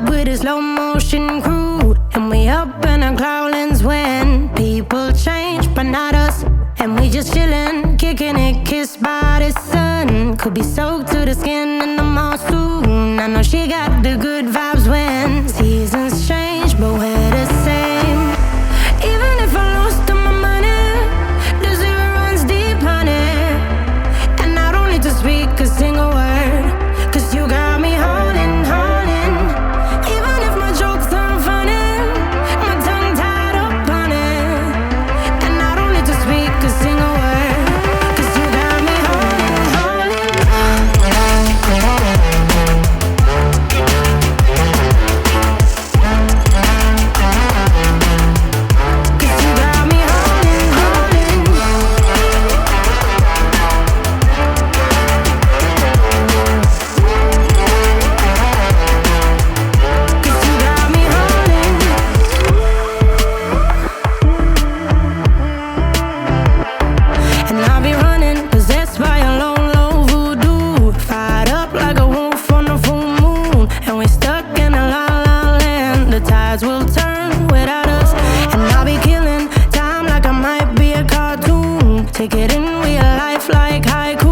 with a slow motion crew, and we up in our growlings when people change, but not us. And we just chillin', kicking it, kissed by the sun. Could be soaked to the skin in the mall soon. I know she got the good vibes when seasons change, but we're the same. Even if I lost all my money, the zero runs deep, honey. And I don't need to speak a single word, 'cause you got me holding, holding. Even if my jokes aren't funny, my tongue tied up on it. And I don't need to speak a single word, 'cause you got me holding, holding. 'Cause you got me holding, holding. Cause you got me holding. And I'll be running, possessed by a low, low voodoo. Fired up like a wolf on a full moon. And we're stuck in a la la land. The tides will turn without us. And I'll be killing time like I might be a cartoon. Take it in real life like haiku.